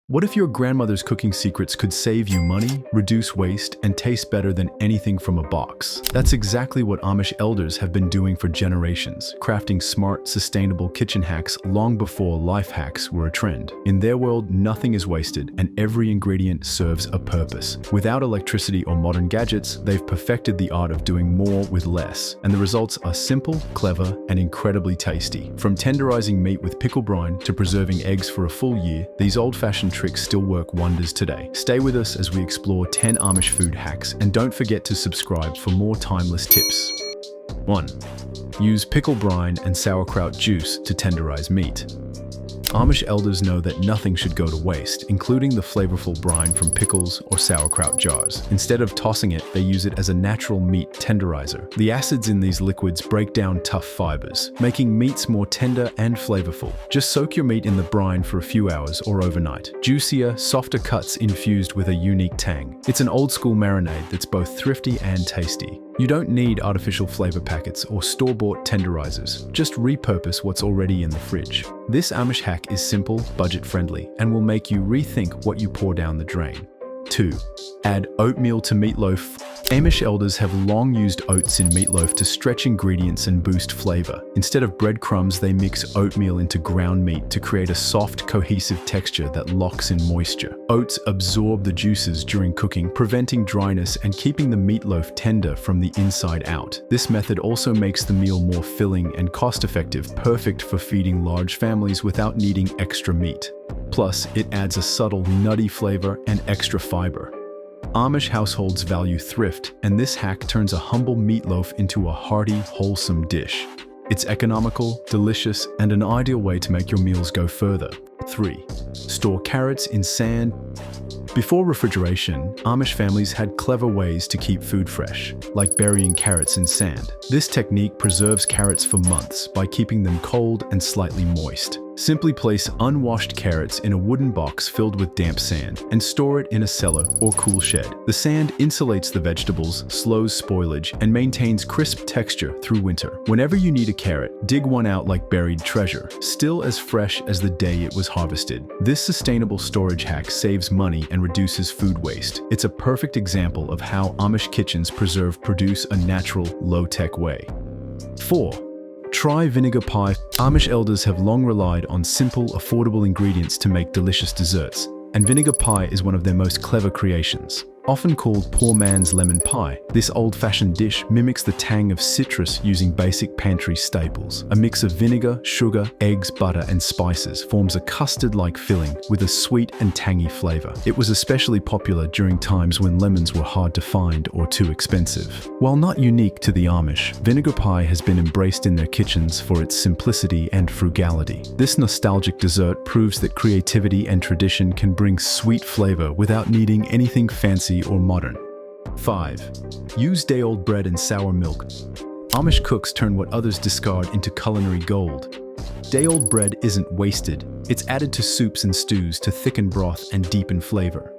What if your grandmother's cooking secrets could save you money, reduce waste, and taste better than anything from a box? That's exactly what Amish elders have been doing for generations, crafting smart, sustainable kitchen hacks long before life hacks were a trend. In their world, nothing is wasted, and every ingredient serves a purpose. Without electricity or modern gadgets, they've perfected the art of doing more with less, and the results are simple, clever, and incredibly tasty. From tenderizing meat with pickle brine to preserving eggs for a full year, these old-fashioned tricks still work wonders today. Stay with us as we explore 10 Amish food hacks, and don't forget to subscribe for more timeless tips. 1. Use pickle brine and sauerkraut juice to tenderize meat. Amish elders know that nothing should go to waste, including the flavorful brine from pickles or sauerkraut jars. Instead of tossing it, they use it as a natural meat tenderizer. The acids in these liquids break down tough fibers, making meats more tender and flavorful. Just soak your meat in the brine for a few hours or overnight. Juicier, softer cuts infused with a unique tang. It's an old-school marinade that's both thrifty and tasty. You don't need artificial flavor packets or store-bought tenderizers. Just repurpose what's already in the fridge. This Amish hack is simple, budget-friendly, and will make you rethink what you pour down the drain. 2. Add oatmeal to meatloaf. Amish elders have long used oats in meatloaf to stretch ingredients and boost flavor. Instead of breadcrumbs, they mix oatmeal into ground meat to create a soft, cohesive texture that locks in moisture. Oats absorb the juices during cooking, preventing dryness and keeping the meatloaf tender from the inside out. This method also makes the meal more filling and cost-effective, perfect for feeding large families without needing extra meat. Plus, it adds a subtle, nutty flavor and extra fiber. Amish households value thrift, and this hack turns a humble meatloaf into a hearty, wholesome dish. It's economical, delicious, and an ideal way to make your meals go further. 3. Store carrots in sand. Before refrigeration, Amish families had clever ways to keep food fresh, like burying carrots in sand. This technique preserves carrots for months by keeping them cold and slightly moist. Simply place unwashed carrots in a wooden box filled with damp sand and store it in a cellar or cool shed. The sand insulates the vegetables, slows spoilage, and maintains crisp texture through winter. Whenever you need a carrot, dig one out like buried treasure, still as fresh as the day it was harvested. This sustainable storage hack saves money and reduces food waste. It's a perfect example of how Amish kitchens preserve produce a natural, low-tech way. 4. Try vinegar pie. Amish elders have long relied on simple, affordable ingredients to make delicious desserts, and vinegar pie is one of their most clever creations. Often called poor man's lemon pie, this old-fashioned dish mimics the tang of citrus using basic pantry staples. A mix of vinegar, sugar, eggs, butter, and spices forms a custard-like filling with a sweet and tangy flavor. It was especially popular during times when lemons were hard to find or too expensive. While not unique to the Amish, vinegar pie has been embraced in their kitchens for its simplicity and frugality. This nostalgic dessert proves that creativity and tradition can bring sweet flavor without needing anything fancy or modern. 5. Use dayold bread and sour milk. Amish cooks turn what others discard into culinary gold. Dayold bread isn't wasted. It's added to soups and stews to thicken broth and deepen flavor.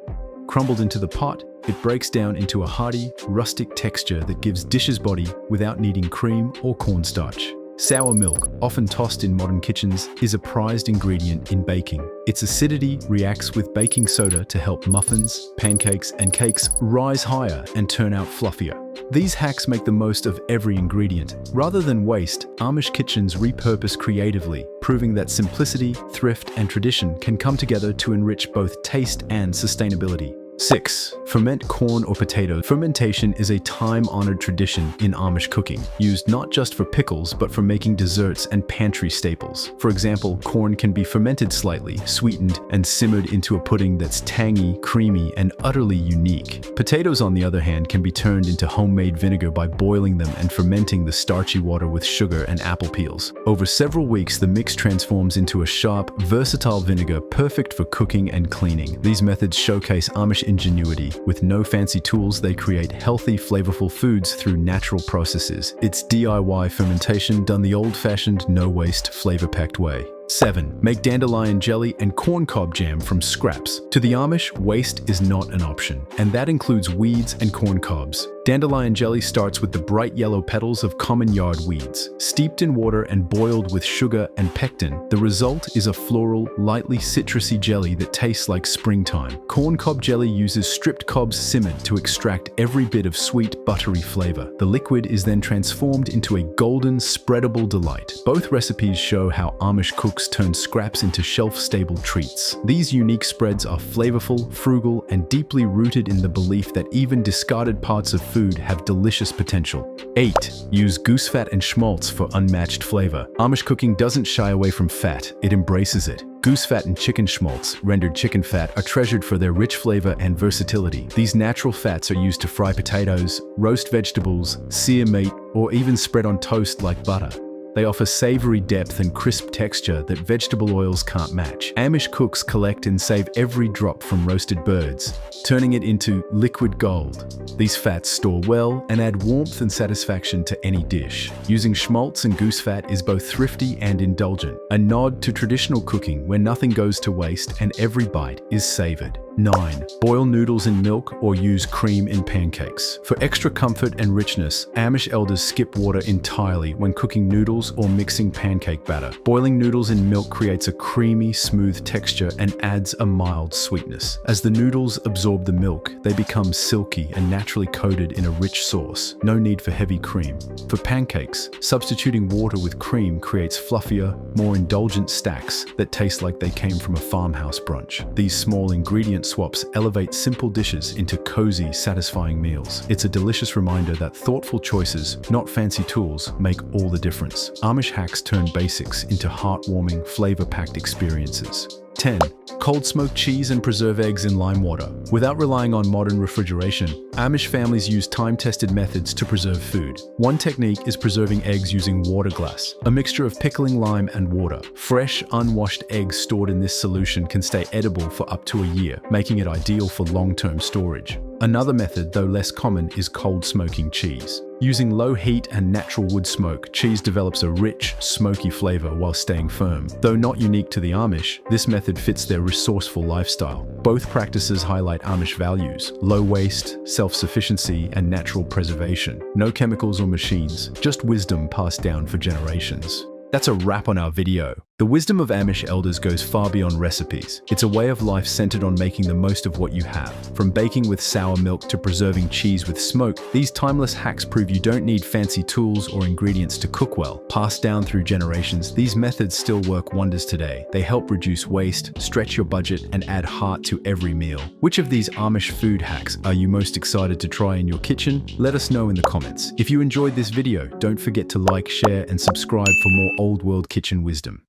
Crumbled into the pot, it breaks down into a hearty, rustic texture that gives dishes body without needing cream or cornstarch. Sour milk, often tossed in modern kitchens, is a prized ingredient in baking. Its acidity reacts with baking soda to help muffins, pancakes, and cakes rise higher and turn out fluffier. These hacks make the most of every ingredient. Rather than waste, Amish kitchens repurpose creatively, proving that simplicity, thrift, and tradition can come together to enrich both taste and sustainability. 6. Ferment corn or potato. Fermentation is a time-honored tradition in Amish cooking, used not just for pickles but for making desserts and pantry staples. For example, corn can be fermented slightly, sweetened, and simmered into a pudding that's tangy, creamy, and utterly unique. Potatoes, on the other hand, can be turned into homemade vinegar by boiling them and fermenting the starchy water with sugar and apple peels. Over several weeks, the mix transforms into a sharp, versatile vinegar perfect for cooking and cleaning. These methods showcase Amish ingenuity. With no fancy tools, they create healthy, flavorful foods through natural processes. It's DIY fermentation done the old-fashioned, no-waste, flavor-packed way. 7. Make dandelion jelly and corncob jam from scraps. To the Amish, waste is not an option, and that includes weeds and corn cobs. Dandelion jelly starts with the bright yellow petals of common yard weeds. Steeped in water and boiled with sugar and pectin, the result is a floral, lightly citrusy jelly that tastes like springtime. Corn cob jelly uses stripped cobs simmered to extract every bit of sweet, buttery flavor. The liquid is then transformed into a golden, spreadable delight. Both recipes show how Amish cooks turn scraps into shelf-stable treats. These unique spreads are flavorful, frugal, and deeply rooted in the belief that even discarded parts of food have delicious potential. 8. Use goose fat and schmaltz for unmatched flavor. Amish cooking doesn't shy away from fat, it embraces it. Goose fat and chicken schmaltz, rendered chicken fat, are treasured for their rich flavor and versatility. These natural fats are used to fry potatoes, roast vegetables, sear meat, or even spread on toast like butter. They offer savory depth and crisp texture that vegetable oils can't match. Amish cooks collect and save every drop from roasted birds, turning it into liquid gold. These fats store well and add warmth and satisfaction to any dish. Using schmaltz and goose fat is both thrifty and indulgent, a nod to traditional cooking where nothing goes to waste and every bite is savored. 9. Boil noodles in milk or use cream in pancakes. For extra comfort and richness, Amish elders skip water entirely when cooking noodles or mixing pancake batter. Boiling noodles in milk creates a creamy, smooth texture and adds a mild sweetness. As the noodles absorb the milk, they become silky and naturally coated in a rich sauce. No need for heavy cream. For pancakes, substituting water with cream creates fluffier, more indulgent stacks that taste like they came from a farmhouse brunch. These small ingredient swaps elevate simple dishes into cozy, satisfying meals. It's a delicious reminder that thoughtful choices, not fancy tools, make all the difference. Amish hacks turn basics into heartwarming, flavor-packed experiences. 10. Cold smoked cheese and preserve eggs in lime water. Without relying on modern refrigeration, Amish families use time-tested methods to preserve food. One technique is preserving eggs using water glass, a mixture of pickling lime and water. Fresh, unwashed eggs stored in this solution can stay edible for up to a year, making it ideal for long-term storage. Another method, though less common, is cold smoking cheese. Using low heat and natural wood smoke, cheese develops a rich, smoky flavor while staying firm. Though not unique to the Amish, this method fits their resourceful lifestyle. Both practices highlight Amish values: low waste, self-sufficiency, and natural preservation. No chemicals or machines, just wisdom passed down for generations. That's a wrap on our video. The wisdom of Amish elders goes far beyond recipes. It's a way of life centered on making the most of what you have. From baking with sour milk to preserving cheese with smoke, these timeless hacks prove you don't need fancy tools or ingredients to cook well. Passed down through generations, these methods still work wonders today. They help reduce waste, stretch your budget, and add heart to every meal. Which of these Amish food hacks are you most excited to try in your kitchen? Let us know in the comments. If you enjoyed this video, don't forget to like, share, and subscribe for more old world kitchen wisdom.